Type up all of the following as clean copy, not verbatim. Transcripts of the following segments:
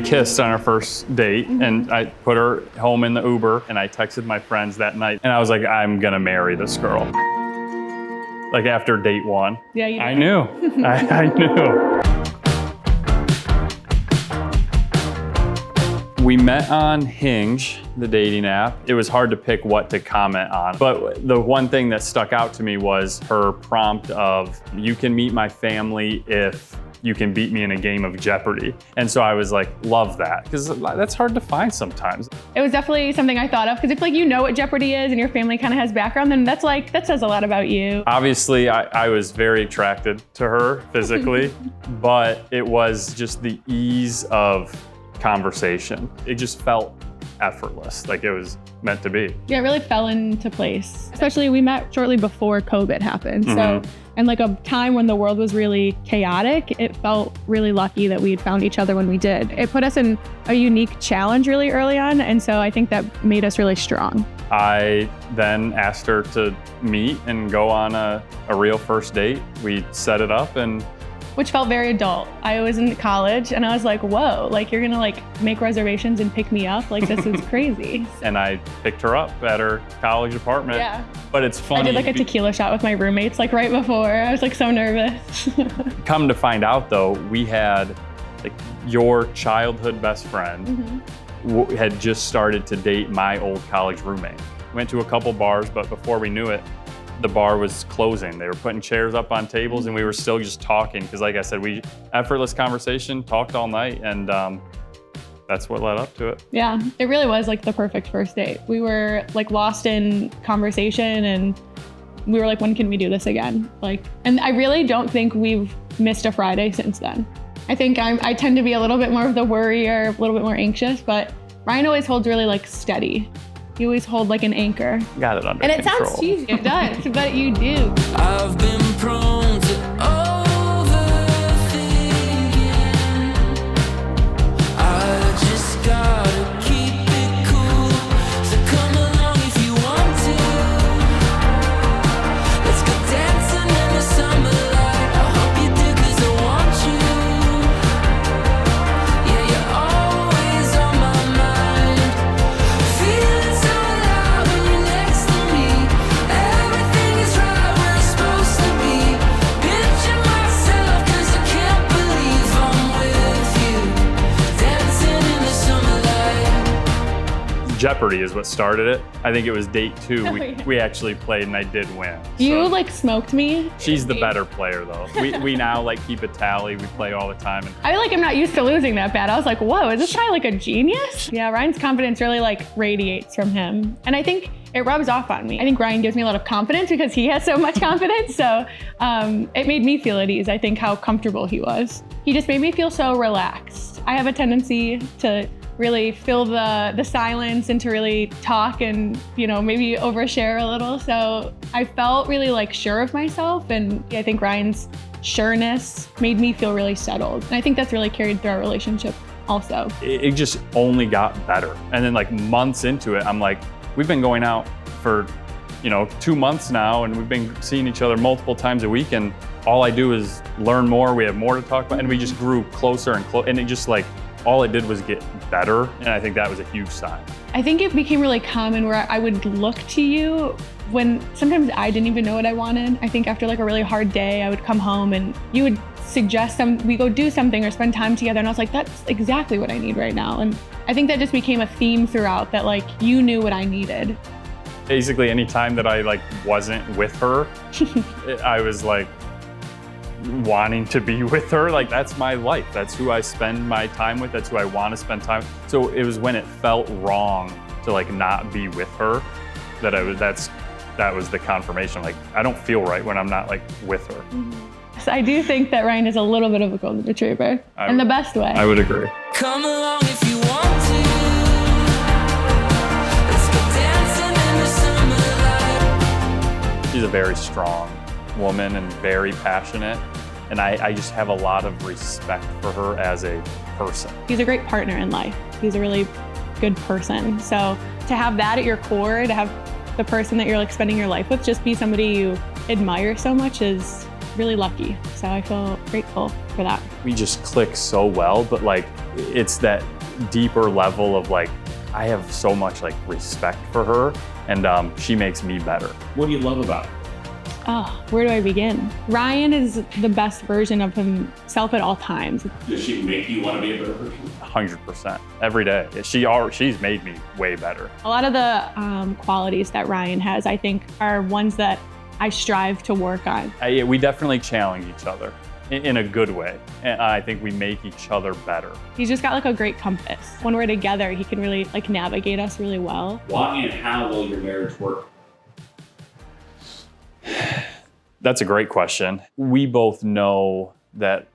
kissed on our first date, and I put her home in the Uber, and I texted my friends that night, and I was like, I'm gonna marry this girl. Like after date one. Yeah, you did. I knew. I knew. We met on Hinge, the dating app. It was hard to pick what to comment on, but the one thing that stuck out to me was her prompt of, you can meet my family if you can beat me in a game of Jeopardy. And so I was like, love that, because that's hard to find sometimes. It was definitely something I thought of, because if like you know what Jeopardy is and your family kind of has background, then that's like, that says a lot about you. Obviously, I was very attracted to her physically, but it was just the ease of conversation. It just felt effortless, like it was meant to be. Yeah, it really fell into place. Especially we met shortly before COVID happened. So, and like a time when the world was really chaotic, it felt really lucky that we had found each other when we did. It put us in a unique challenge really early on, and so I think that made us really strong. I then asked her to meet and go on a real first date. We set it up, and which felt very adult. I was in college and I was like, whoa, like you're gonna like make reservations and pick me up? Like this is crazy. And I picked her up at her college apartment. Yeah. But it's funny. I did like a tequila shot with my roommates like right before. I was like so nervous. Come to find out though, we had like your childhood best friend had just started to date my old college roommate. Went to a couple bars, but before we knew it, the bar was closing. They were putting chairs up on tables and we were still just talking. Because like I said, effortless conversation, talked all night, and that's what led up to it. Yeah, it really was like the perfect first date. We were like lost in conversation and we were like, when can we do this again? Like, and I really don't think we've missed a Friday since then. I think I tend to be a little bit more of the worrier, a little bit more anxious, but Ryan always holds really like steady. You always hold like an anchor. Got it under control. And it sounds cheesy, it does, but you do. I've been prone to overthinking. I just gotta keep it cool. So come along if you want to. Let's go dancing in the summer light. I hope you do, 'cause I want you. Yeah, you're always on my mind. Feeling so loud when you're next to me. Everything is right where it's supposed to be. Picture myself 'cause I can't believe I'm with you. Dancing in the summer light. Jeopardy is what started it. I think it was date 2. Oh, yeah. We actually played and I did win. You So like smoked me. she's the better player though. We now like keep a tally. We play all the time. And I feel like I'm not used to losing that bad. I was like, whoa, is this guy like a genius? Yeah, Ryan's confidence really like radiates from him. And I think it rubs off on me. I think Ryan gives me a lot of confidence because he has so much confidence. So it made me feel at ease, I think, how comfortable he was. He just made me feel so relaxed. I have a tendency to really fill the silence and to really talk and, you know, maybe overshare a little. So I felt really like sure of myself. And I think Ryan's sureness made me feel really settled. And I think that's really carried through our relationship also. it just only got better. And then like months into it, I'm like, we've been going out for, 2 months now, and we've been seeing each other multiple times a week, and all I do is learn more. We have more to talk about, and we just grew closer and closer. And it just like, all it did was get better. And I think that was a huge sign. I think it became really common where I would look to you when sometimes I didn't even know what I wanted. I think after like a really hard day, I would come home and you would suggest we go do something or spend time together. And I was like, that's exactly what I need right now. And I think that just became a theme throughout, that like you knew what I needed. Basically, any time that I like wasn't with her, I was like wanting to be with her. Like, that's my life. That's who I spend my time with. That's who I want to spend time with. So it was when it felt wrong to like not be with her that that was the confirmation. Like, I don't feel right when I'm not like with her. So I do think that Ryan is a little bit of a golden retriever in the best way. I would agree. Come along if you want to. Let's go dancing in the summer light. She's a very strong woman and very passionate. And I just have a lot of respect for her as a person. He's a great partner in life. He's a really good person. So to have that at your core, to have the person that you're like spending your life with just be somebody you admire so much is really lucky. So I feel grateful for that. We just click so well, but like it's that deeper level of like, I have so much like respect for her, and she makes me better. What do you love about it? Oh, where do I begin? Ryan is the best version of himself at all times. Does she make you want to be a better person? 100%. Every day. She's made me way better. A lot of the qualities that Ryan has, I think, are ones that I strive to work on. We definitely challenge each other in a good way. And I think we make each other better. He's just got like a great compass. When we're together, he can really like navigate us really well. Why and how will your marriage work? That's a great question. We both know that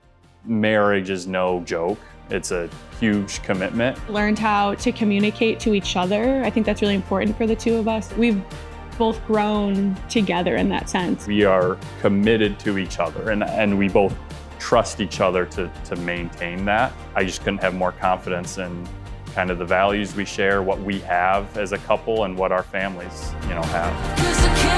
marriage is no joke. It's a huge commitment. Learned how to communicate to each other. I think that's really important for the two of us. We've both grown together in that sense. We are committed to each other, and we both trust each other to maintain that. I just couldn't have more confidence in kind of the values we share, what we have as a couple, and what our families, have. 'Cause I can't